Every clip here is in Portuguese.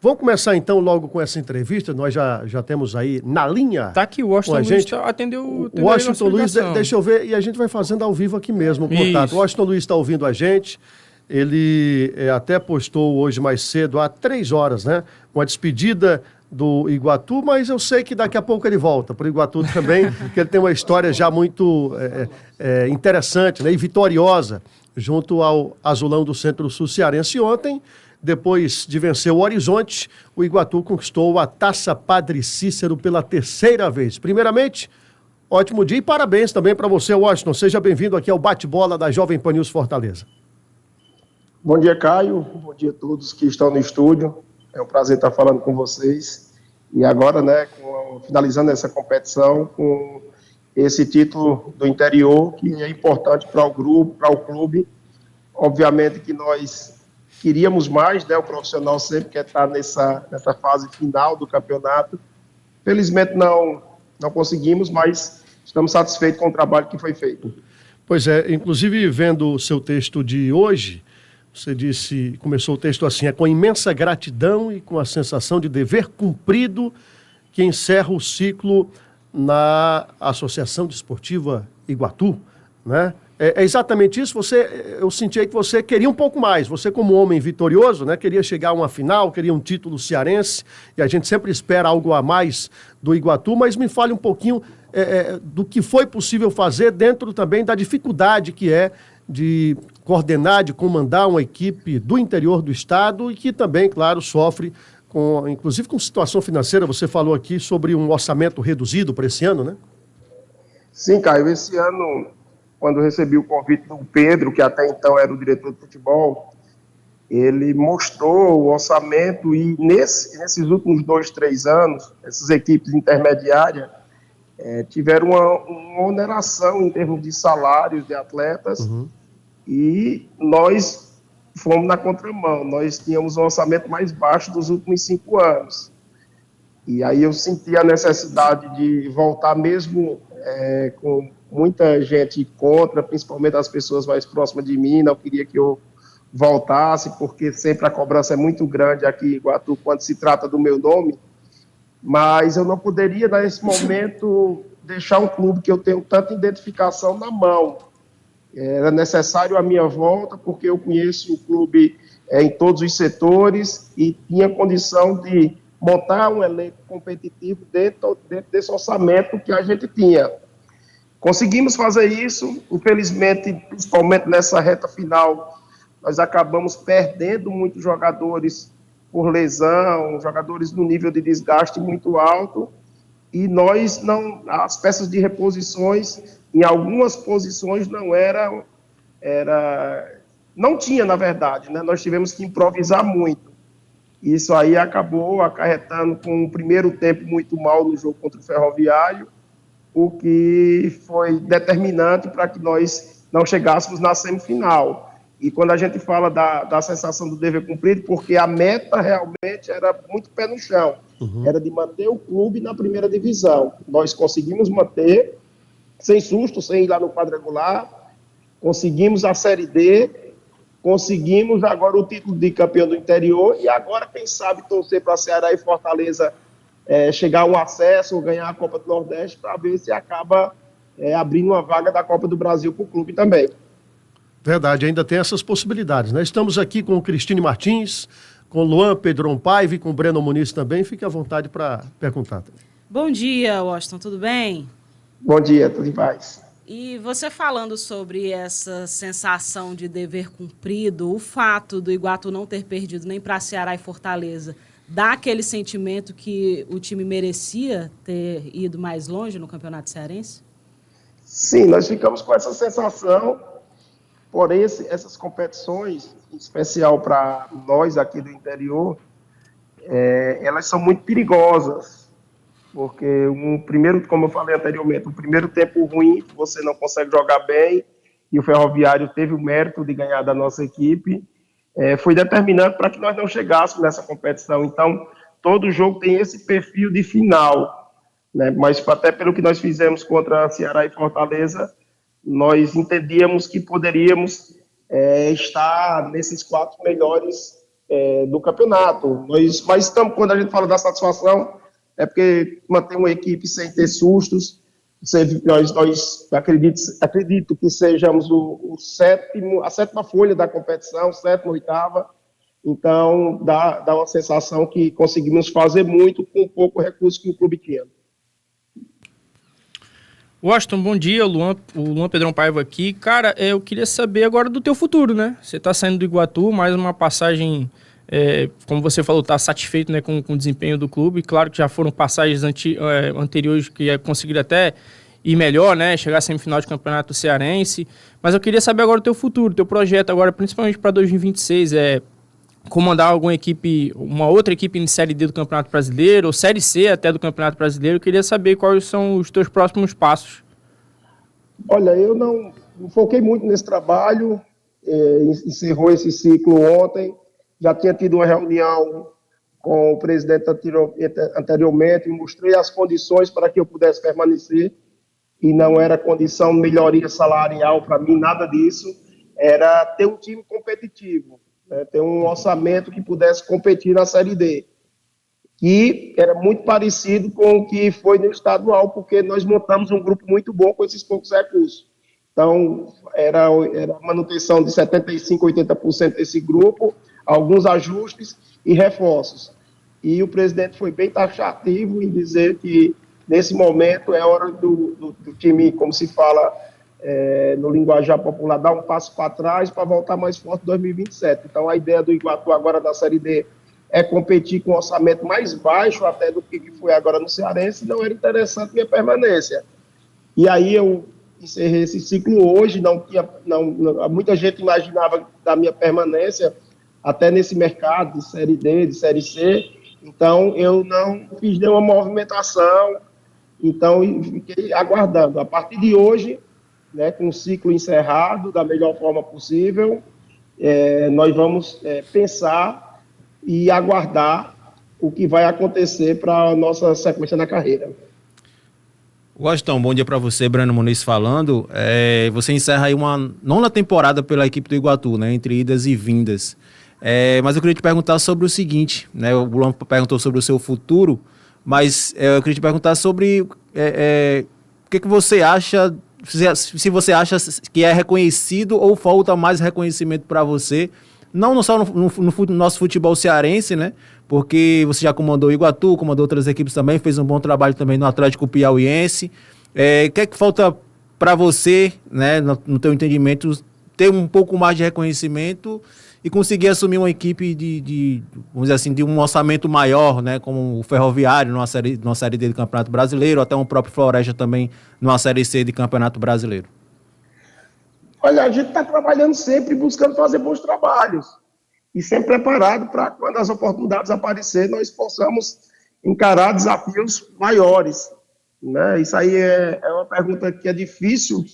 Vamos começar então logo com essa entrevista. Nós já temos aí na linha. Tá aqui, o Washington Luiz atendeu o Washington Luiz, deixa eu ver, e a gente vai fazendo ao vivo aqui mesmo o contato. O Washington Luiz está ouvindo a gente. Ele até postou hoje mais cedo, há 3 horas, né? Uma despedida do Iguatu, mas eu sei que daqui a pouco ele volta para o Iguatu também, que ele tem uma história já muito interessante, né? E vitoriosa, junto ao Azulão do Centro-Sul Cearense. Ontem, depois de vencer o Horizonte, o Iguatu conquistou a Taça Padre Cícero pela 3ª vez. Primeiramente, ótimo dia e parabéns também para você, Washington. Seja bem-vindo aqui ao Bate-Bola da Jovem Pan News Fortaleza. Bom dia, Caio. Bom dia a todos que estão no estúdio. É um prazer estar falando com vocês. E agora, né, finalizando essa competição com esse título do interior, que é importante para o grupo, para o clube. Obviamente que nós queríamos mais, né? O profissional sempre quer estar nessa fase final do campeonato. Felizmente não conseguimos, mas estamos satisfeitos com o trabalho que foi feito. Pois é, inclusive vendo o seu texto de hoje, você disse, começou o texto assim: é com imensa gratidão e com a sensação de dever cumprido que encerra o ciclo na Associação Desportiva Iguatu, né? É exatamente isso. Eu senti aí que você queria um pouco mais. Você, como homem vitorioso, né, queria chegar a uma final, queria um título cearense, e a gente sempre espera algo a mais do Iguatu, mas me fale um pouquinho do que foi possível fazer dentro também da dificuldade que é de coordenar, de comandar uma equipe do interior do estado e que também, claro, sofre, inclusive com situação financeira. Você falou aqui sobre um orçamento reduzido para esse ano, né? Sim, Caio, esse ano, quando eu recebi o convite do Pedro, que até então era o diretor de futebol, ele mostrou o orçamento e nesses últimos 2, 3 anos, essas equipes intermediárias tiveram uma oneração em termos de salários de atletas, e nós fomos na contramão. Nós tínhamos um orçamento mais baixo dos últimos 5 anos. E aí eu senti a necessidade de voltar mesmo com muita gente contra, principalmente as pessoas mais próximas de mim. Não queria que eu voltasse, porque sempre a cobrança é muito grande aqui em Iguatu quando se trata do meu nome. Mas eu não poderia, nesse momento, deixar um clube que eu tenho tanta identificação na mão. Era necessário a minha volta, porque eu conheço o clube em todos os setores e tinha condição de montar um elenco competitivo dentro desse orçamento que a gente tinha. Conseguimos fazer isso, infelizmente, principalmente nessa reta final, nós acabamos perdendo muitos jogadores por lesão, jogadores no nível de desgaste muito alto, e as peças de reposições, em algumas posições não tinha, na verdade, né? Nós tivemos que improvisar muito. Isso aí acabou acarretando com um primeiro tempo muito mal no jogo contra o Ferroviário, o que foi determinante para que nós não chegássemos na semifinal. E quando a gente fala da sensação do dever cumprido, porque a meta realmente era muito pé no chão, era de manter o clube na primeira divisão. Nós conseguimos manter, sem susto, sem ir lá no quadrangular, conseguimos a Série D, conseguimos agora o título de campeão do interior, e agora, quem sabe, torcer para Ceará e Fortaleza chegar ao acesso ou ganhar a Copa do Nordeste, para ver se acaba abrindo uma vaga da Copa do Brasil para o clube também. Verdade, ainda tem essas possibilidades, né? Estamos aqui com o Cristine Martins, com o Luan Pedron Paiva e com o Breno Muniz também. Fique à vontade para perguntar. Bom dia, Washington, tudo bem? Bom dia, tudo em paz. E você falando sobre essa sensação de dever cumprido, o fato do Iguatu não ter perdido nem para Ceará e Fortaleza, dá aquele sentimento que o time merecia ter ido mais longe no Campeonato Cearense? Sim, nós ficamos com essa sensação. Porém, essas competições, em especial para nós aqui do interior, elas são muito perigosas, porque como eu falei anteriormente, um primeiro tempo ruim, você não consegue jogar bem, e o Ferroviário teve o mérito de ganhar da nossa equipe, foi determinante para que nós não chegássemos nessa competição. Então, todo jogo tem esse perfil de final, né? Mas até pelo que nós fizemos contra Ceará e Fortaleza, nós entendíamos que poderíamos estar nesses 4 melhores do campeonato. Mas quando a gente fala da satisfação, é porque manter uma equipe sem ter sustos. Nós acredito que sejamos a sétima folha da competição, sétima, oitava. Então, dá uma sensação que conseguimos fazer muito com pouco recurso que o clube tinha. Washington, bom dia, o Luan Pedrão Paiva aqui. Cara, eu queria saber agora do teu futuro, né? Você tá saindo do Iguatu, mais uma passagem, como você falou, tá satisfeito, né, com o desempenho do clube. Claro que já foram passagens anteriores que conseguiram até ir melhor, né? Chegar à semifinal de campeonato cearense. Mas eu queria saber agora o teu futuro, teu projeto agora, principalmente para 2026, comandar alguma equipe, uma outra equipe em Série D do Campeonato Brasileiro, ou Série C até do Campeonato Brasileiro. Eu queria saber quais são os teus próximos passos. Olha, eu não foquei muito nesse trabalho, encerrou esse ciclo ontem, já tinha tido uma reunião com o presidente anteriormente, mostrei as condições para que eu pudesse permanecer, e não era condição de melhoria salarial para mim, nada disso, era ter um time competitivo, né, ter um orçamento que pudesse competir na Série D. E era muito parecido com o que foi no estadual, porque nós montamos um grupo muito bom com esses poucos recursos. Então, era a manutenção de 75%, 80% desse grupo, alguns ajustes e reforços. E o presidente foi bem taxativo em dizer que, nesse momento, é hora do time, como se fala no linguajar popular, dar um passo para trás para voltar mais forte em 2027. Então, a ideia do Iguatu agora na Série D é competir com um orçamento mais baixo até do que foi agora no Cearense, não era interessante minha permanência. E aí eu encerrei esse ciclo hoje, muita gente imaginava da minha permanência até nesse mercado de Série D, de Série C, então eu não fiz nenhuma movimentação, então fiquei aguardando. A partir de hoje, né, com o ciclo encerrado da melhor forma possível, nós vamos pensar e aguardar o que vai acontecer para a nossa sequência na carreira. Washington, bom dia para você, Breno Muniz falando. Você encerra aí uma nona temporada pela equipe do Iguatu, né, entre idas e vindas. Mas eu queria te perguntar sobre o seguinte, né, o Luan perguntou sobre o seu futuro, mas eu queria te perguntar sobre o que você acha, se você acha que é reconhecido ou falta mais reconhecimento para você, não só no nosso futebol cearense, né? Porque você já comandou o Iguatu, comandou outras equipes também, fez um bom trabalho também no Atlético Piauiense. O que é que falta para você, né, no teu entendimento, ter um pouco mais de reconhecimento e conseguir assumir uma equipe vamos dizer assim, de um orçamento maior, né, como o Ferroviário numa série D do Campeonato Brasileiro, ou até um próprio Floresta também numa Série C de Campeonato Brasileiro? Olha, a gente está trabalhando sempre, buscando fazer bons trabalhos e sempre preparado para, quando as oportunidades aparecerem, nós possamos encarar desafios maiores, né? Isso aí é uma pergunta que é difícil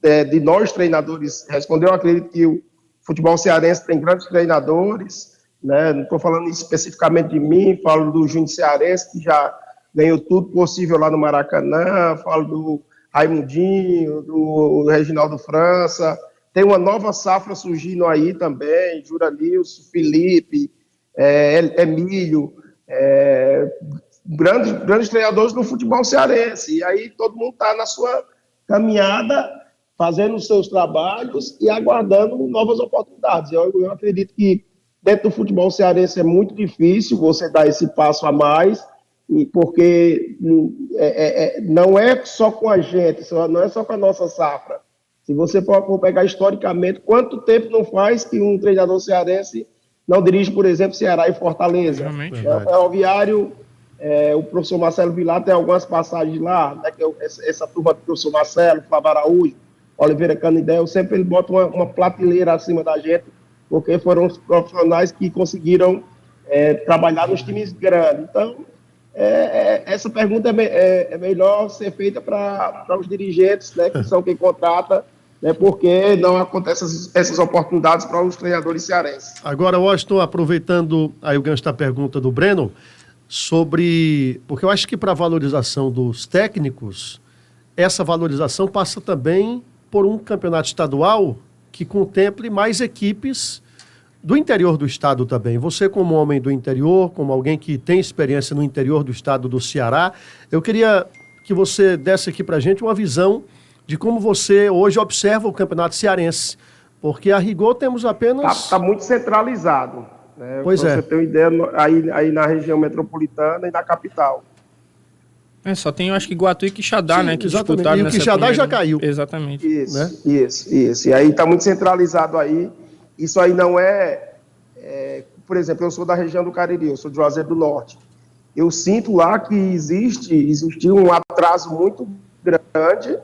de nós, treinadores, responder. Eu acredito que o futebol cearense tem grandes treinadores, né? Não estou falando especificamente de mim, falo do Júnior Cearense, que já ganhou tudo possível lá no Maracanã, falo do Raimundinho, do Reginaldo França, tem uma nova safra surgindo aí também, Juranilson, Felipe, Emílio, grandes treinadores do futebol cearense, e aí todo mundo está na sua caminhada, fazendo os seus trabalhos e aguardando novas oportunidades. Eu acredito que dentro do futebol cearense é muito difícil você dar esse passo a mais, porque não é só com a gente, não é só com a nossa safra. Se você for pegar historicamente, quanto tempo não faz que um treinador cearense não dirige, por exemplo, Ceará e Fortaleza? O Ferroviário, o professor Marcelo Vilar tem algumas passagens lá, né, que essa turma do professor Marcelo, Flávio Araújo, Oliveira Canidel, sempre ele bota uma prateleira acima da gente, porque foram os profissionais que conseguiram trabalhar nos times grandes. Então, essa pergunta é melhor ser feita para os dirigentes, né, que são quem contrata, né, porque não acontecem essas oportunidades para os treinadores cearenses. Agora, Washington, aproveitando aí o gancho da pergunta do Breno, porque eu acho que para a valorização dos técnicos, essa valorização passa também por um campeonato estadual que contemple mais equipes do interior do estado também. Você, como homem do interior, como alguém que tem experiência no interior do estado do Ceará, eu queria que você desse aqui para a gente uma visão de como você hoje observa o Campeonato Cearense. Porque, a rigor, temos apenas... Está muito centralizado. Né? Pois é. Você tem uma ideia aí na região metropolitana e na capital. Só tem, eu acho que Iguatu e Quixadá, Sim, né? Que exatamente. disputaram E o nessa Quixadá já primeira- caiu. Exatamente. Isso. E aí está muito centralizado aí. Isso aí não por exemplo, eu sou da região do Cariri, eu sou de Juazeiro do Norte. Eu sinto lá que existiu um atraso muito grande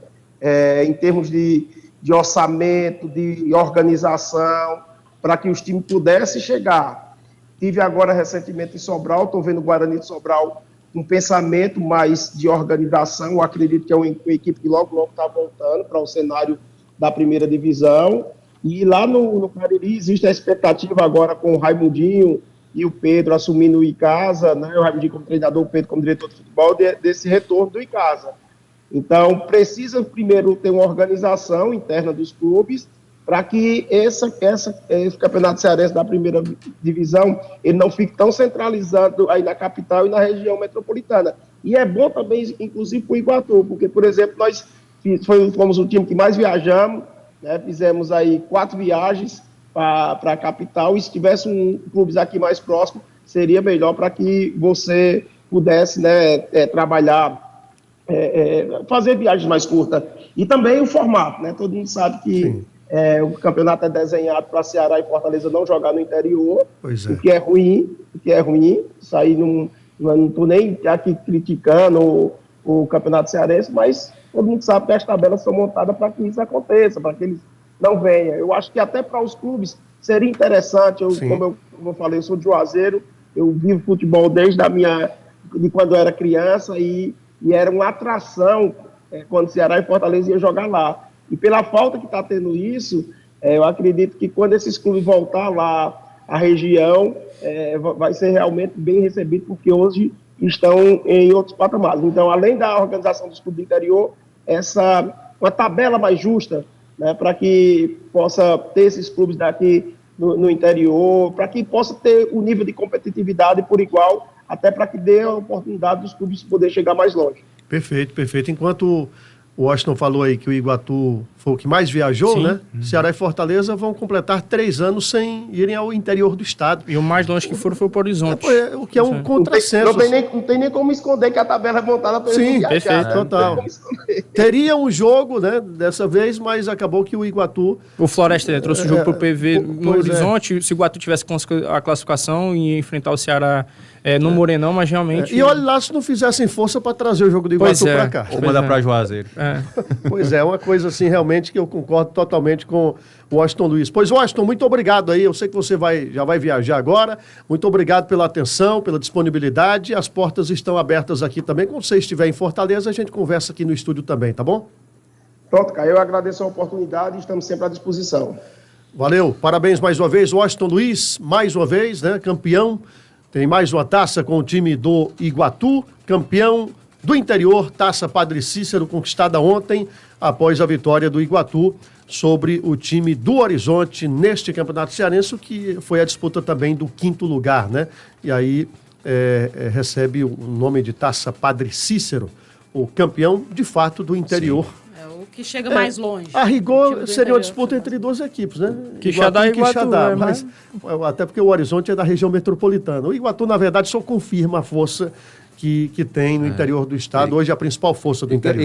em termos de orçamento, de organização, para que os times pudessem chegar. Tive agora recentemente em Sobral, estou vendo o Guarani de Sobral um pensamento mais de organização. Eu acredito que é uma equipe que logo está voltando para o cenário da primeira divisão. E lá no Cariri existe a expectativa agora com o Raimundinho e o Pedro assumindo o Icasa, né? O Raimundinho como treinador, o Pedro como diretor de futebol, desse retorno do Icasa. Então, precisa primeiro ter uma organização interna dos clubes para que esse campeonato cearense da primeira divisão ele não fique tão centralizado aí na capital e na região metropolitana. E é bom também, inclusive, para o Iguatu, porque, por exemplo, nós fomos o time que mais viajamos, né? Fizemos aí 4 viagens para a capital, e se tivesse clubes aqui mais próximo, seria melhor para que você pudesse, né, trabalhar, fazer viagens mais curtas. E também o formato, né? Todo mundo sabe que o campeonato é desenhado para Ceará e Fortaleza não jogar no interior, o que é ruim. Isso aí não estou nem aqui criticando o campeonato cearense, mas todo mundo sabe que as tabelas são montadas para que isso aconteça, para que eles não venham. Eu acho que até para os clubes seria interessante, como eu falei, eu sou de Juazeiro, eu vivo futebol desde de quando eu era criança, e era uma atração quando Ceará e Fortaleza iam jogar lá. E pela falta que está tendo isso, eu acredito que quando esses clubes voltar lá, a região vai ser realmente bem recebido, porque hoje estão em outros patamares. Então, além da organização dos clubes do interior, uma tabela mais justa, né, para que possa ter esses clubes daqui no interior, para que possa ter o nível de competitividade por igual, até para que dê a oportunidade dos clubes poder chegar mais longe. Perfeito, perfeito. Enquanto o Washington falou aí que o Iguatu foi o que mais viajou, Sim. né? Ceará e Fortaleza vão completar 3 anos sem irem ao interior do estado. E o mais longe que foram foi o Horizonte. O que é um contrassenso. Não tem nem como esconder que a tabela é montada para Sim, perfeito, total. Teria um jogo, né, dessa vez, mas acabou que o Iguatu... O Floresta trouxe o jogo pro PV no pois é. Horizonte. Se o Iguatu tivesse a classificação e enfrentar o Ceará no Morenão, mas realmente... E olha lá se não fizessem força para trazer o jogo do Iguatu para cá. Ou mandar para Juazeiro. Pois é, uma coisa assim realmente que eu concordo totalmente com o Washington Luiz. Pois, Washington, muito obrigado aí. Eu sei que você já vai viajar agora. Muito obrigado pela atenção, pela disponibilidade. As portas estão abertas aqui também. Quando você estiver em Fortaleza, a gente conversa aqui no estúdio também, tá bom? Pronto, Caio, eu agradeço a oportunidade e estamos sempre à disposição. Valeu, parabéns mais uma vez, Washington Luiz, mais uma vez, né, campeão. Tem mais uma taça com o time do Iguatu, campeão do interior, taça Padre Cícero, conquistada ontem, após a vitória do Iguatu sobre o time do Horizonte neste Campeonato Cearense, que foi a disputa também do 5º lugar, né? E aí recebe o nome de taça Padre Cícero, o campeão, de fato, do interior. É o que chega mais longe. A O time rigor, do seria uma interior disputa chega entre 2 equipes, né? Quixadá e Iguatu, Quixadá, mas... até porque o Horizonte é da região metropolitana. O Iguatu, na verdade, só confirma a força que tem no interior do estado. Hoje é a principal força do interior.